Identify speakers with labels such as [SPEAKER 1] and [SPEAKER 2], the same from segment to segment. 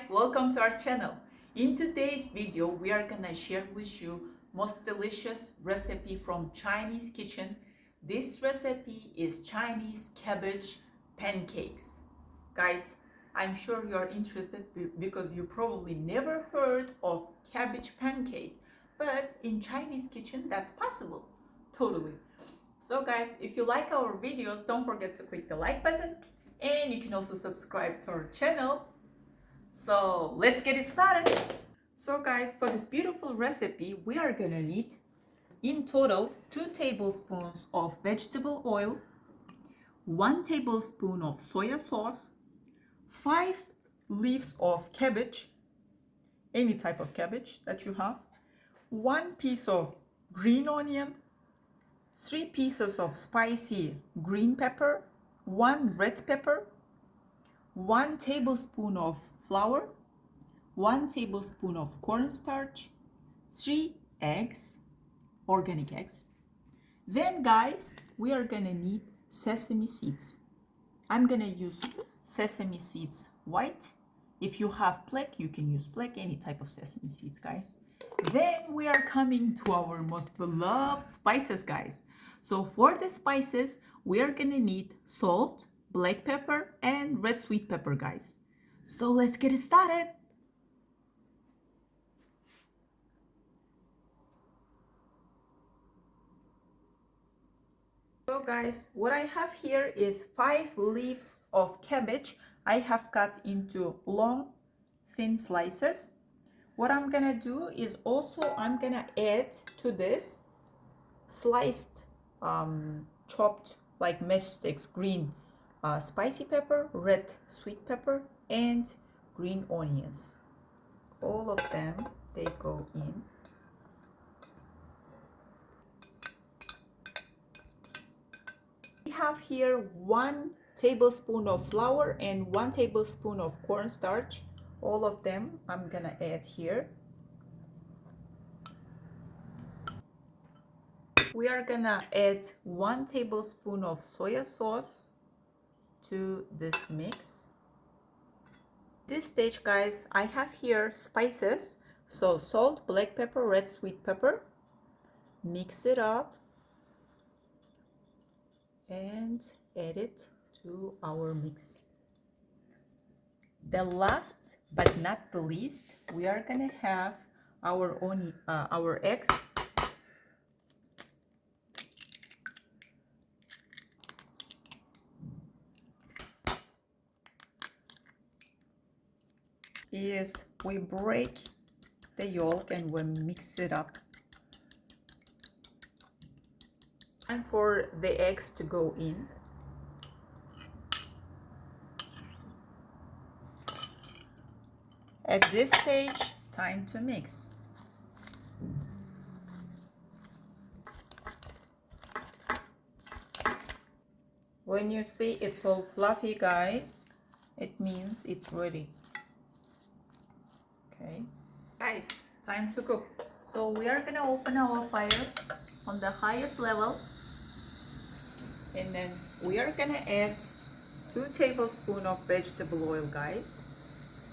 [SPEAKER 1] welcome to our channel. In today's video, we are gonna share with you most delicious recipe from Chinese kitchen. This recipe is Chinese cabbage pancakes. Guys, I'm sure you're interested because you probably never heard of cabbage pancake, but in Chinese kitchen, that's possible. Totally. So guys, if you like our videos, don't forget to click the like button, and you can also subscribe to our channel. So let's get it started. So guys, for this beautiful recipe, we are gonna need in total 2 tablespoons of vegetable oil, 1 tablespoon of soy sauce, 5 leaves of cabbage, any type of cabbage that you have, 1 piece of green onion, 3 pieces of spicy green pepper, 1 red pepper, 1 tablespoon of flour, 1 tablespoon of cornstarch, 3 eggs, organic eggs. Then guys, we are gonna need sesame seeds. I'm gonna use sesame seeds white. If you have black, you can use black, any type of sesame seeds, guys. Then we are coming to our most beloved spices, guys. So for the spices, we are gonna need salt, black pepper, and red sweet pepper, guys. So let's get it started. So guys, what I have here is 5 leaves of cabbage. I have cut into long, thin slices. What I'm gonna do is also I'm gonna add to this sliced, chopped like mesh sticks, green spicy pepper, red sweet pepper, and green onions. All of them, they go in. We have here 1 tablespoon of flour and 1 tablespoon of cornstarch. All of them I'm gonna add here. We are gonna add 1 tablespoon of soy sauce to this mix. This stage, guys, I have here spices. So salt, black pepper, red sweet pepper. Mix it up and add it to our mix. The last but not the least, we are gonna have our eggs. Is we break the yolk and we mix it up. Time for the eggs to go in. At this stage, time to mix. When you see it's all fluffy, guys, it means it's ready. Okay, guys, time to cook. So we are gonna open our fire on the highest level, and then we are gonna add 2 tablespoons of vegetable oil, guys.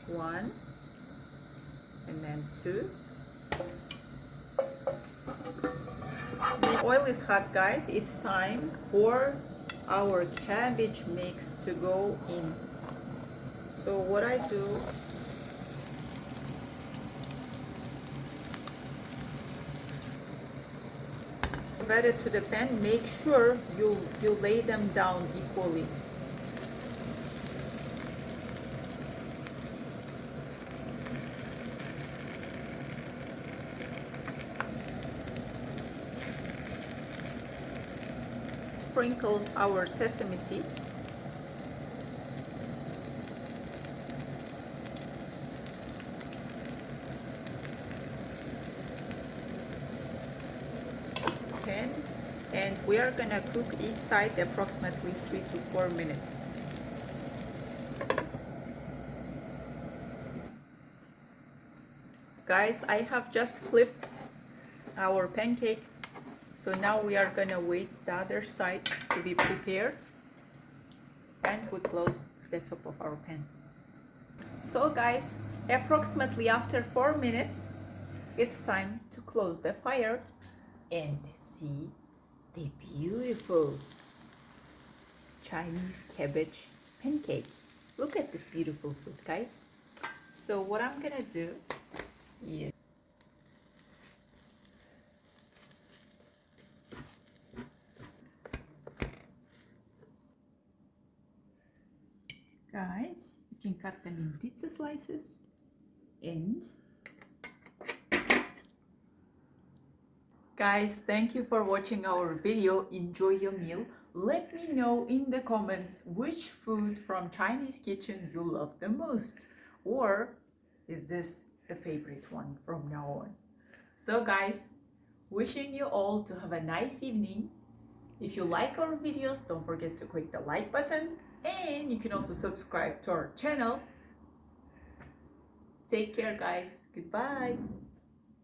[SPEAKER 1] 1 and then 2. The oil is hot, guys. It's time for our cabbage mix to go in. So what I do, add it to the pan. Make sure you lay them down equally. Sprinkle our sesame seeds. And we are gonna cook each side approximately 3 to 4 minutes. Guys, I have just flipped our pancake. So now we are gonna wait the other side to be prepared, and we close the top of our pan. So guys, Approximately after 4 minutes, it's time to close the fire and see the beautiful Chinese cabbage pancake. Look at this beautiful food, guys. So what I'm gonna do is, guys, you can cut them in pizza slices. And guys, thank you for watching our video. Enjoy your meal. Let me know in the comments which food from Chinese kitchen you love the most, or is this the favorite one from now on? So guys, wishing you all to have a nice evening. If you like our videos, don't forget to click the like button, and you can also subscribe to our channel. Take care, guys. Goodbye.